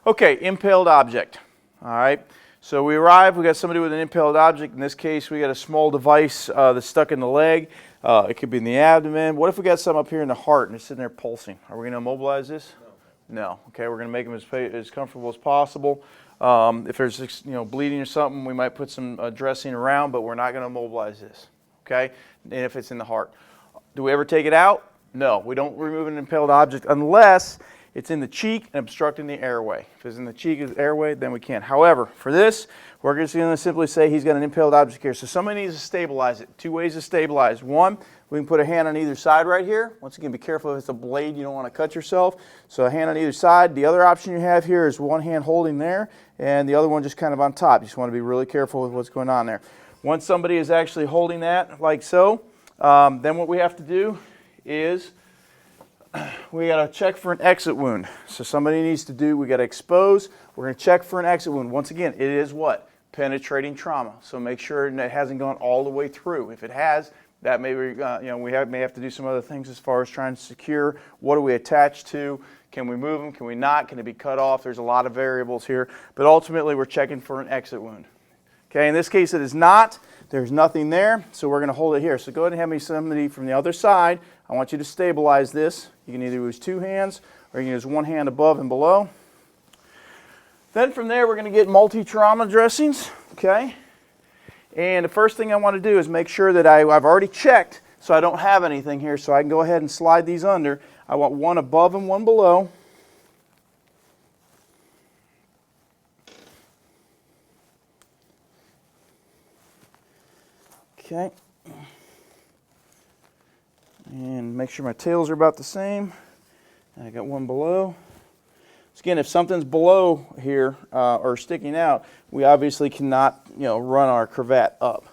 Okay, impaled object. All right. So we arrive, we got somebody with an impaled object. In this case, we got a small device that's stuck in the leg. It could be in the abdomen. What if we got something up here in the heart and it's sitting there pulsing? Are we going to immobilize this? No. Okay, we're going to make them as comfortable as possible. If there's bleeding or something, we might put some dressing around, but we're not going to immobilize this. Okay, and if it's in the heart. Do we ever take it out? No, we don't remove an impaled object unless it's in the cheek and obstructing the airway. If it's in the cheek and airway, then we can't. However, for this, we're just going to simply say he's got an impaled object here. So somebody needs to stabilize it. Two ways to stabilize. One, we can put a hand on either side right here. Once again, be careful if it's a blade, you don't want to cut yourself. So a hand on either side. The other option you have here is one hand holding there and the other one just kind of on top. You just want to be really careful with what's going on there. Once somebody is actually holding that like so, then what we have to do is we got to check for an exit wound. So somebody needs to do, we got to expose. We're going to check for an exit wound. Once again, it is what? Penetrating trauma. So make sure it hasn't gone all the way through. If it has, that may be, may have to do some other things as far as trying to secure. What are we attached to? Can we move them? Can we not? Can it be cut off? There's a lot of variables here. But ultimately, we're checking for an exit wound. Okay, in this case, it is not. There's nothing there, so we're going to hold it here. So go ahead and have me somebody from the other side. I want you to stabilize this. You can either use two hands or you can use one hand above and below. Then from there, we're going to get multi-trauma dressings. Okay, and the first thing I want to do is make sure that I've already checked so I don't have anything here, so I can go ahead and slide these under. I want one above and one below. Okay, and make sure my tails are about the same. And I got one below. So again, if something's below here or sticking out, we obviously cannot, run our cravat up.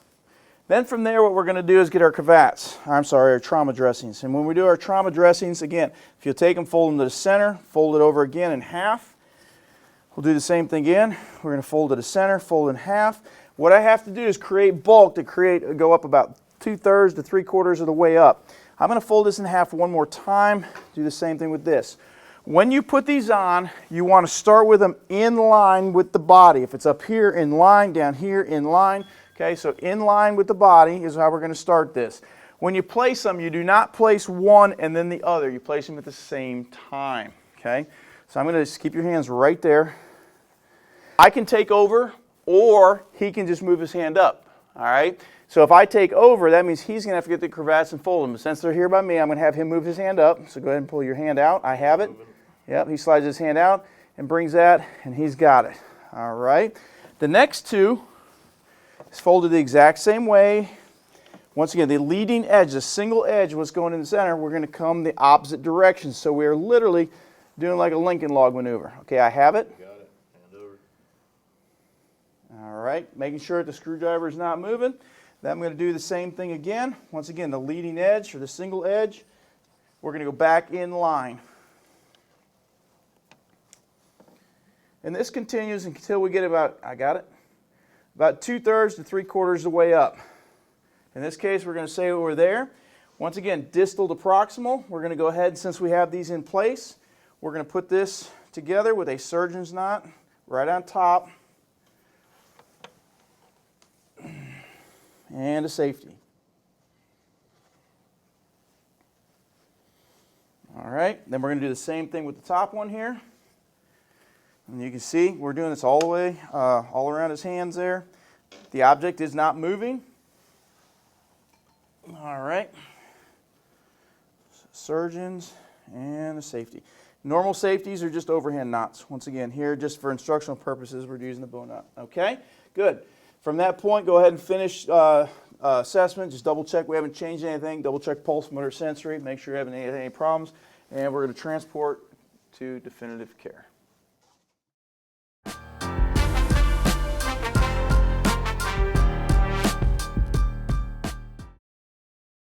Then from there, what we're going to do is get our cravats. Our trauma dressings. And when we do our trauma dressings, again, if you'll take them, fold them to the center, fold it over again in half. We'll do the same thing again. We're going to fold to the center, fold in half. What I have to do is create bulk to go up about 2/3 to 3/4 of the way up. I'm going to fold this in half one more time. Do the same thing with this. When you put these on, you want to start with them in line with the body. If it's up here, in line, down here, in line. Okay, so in line with the body is how we're going to start this. When you place them, you do not place one and then the other. You place them at the same time. Okay, so I'm going to just keep your hands right there. I can take over, or he can just move his hand up. All right. So if I take over, that means he's going to have to get the cravats and fold them. But since they're here by me, I'm going to have him move his hand up. So go ahead and pull your hand out. I have it. Yep, he slides his hand out and brings that, and he's got it. All right. The next two is folded the exact same way. Once again, the leading edge, the single edge, what's going in the center, we're going to come the opposite direction. So we're literally doing like a Lincoln log maneuver. Okay, I have it. Got it. Hand over. All right, making sure that the screwdriver is not moving. Then I'm going to do the same thing again. Once again, the leading edge or the single edge, we're going to go back in line. And this continues until we get about 2/3 to 3/4 of the way up. In this case, we're going to say we're there. Once again, distal to proximal. We're going to go ahead, since we have these in place, we're going to put this together with a surgeon's knot right on top. And a safety. All right, then we're going to do the same thing with the top one here. And you can see we're doing this all the way, all around his hands there. The object is not moving. All right. Surgeons and a safety. Normal safeties are just overhand knots. Once again, here just for instructional purposes, we're using the bow knot. Okay, good. From that point, go ahead and finish assessment. Just double check we haven't changed anything. Double check pulse, motor, sensory. Make sure you haven't had any problems. And we're going to transport to definitive care.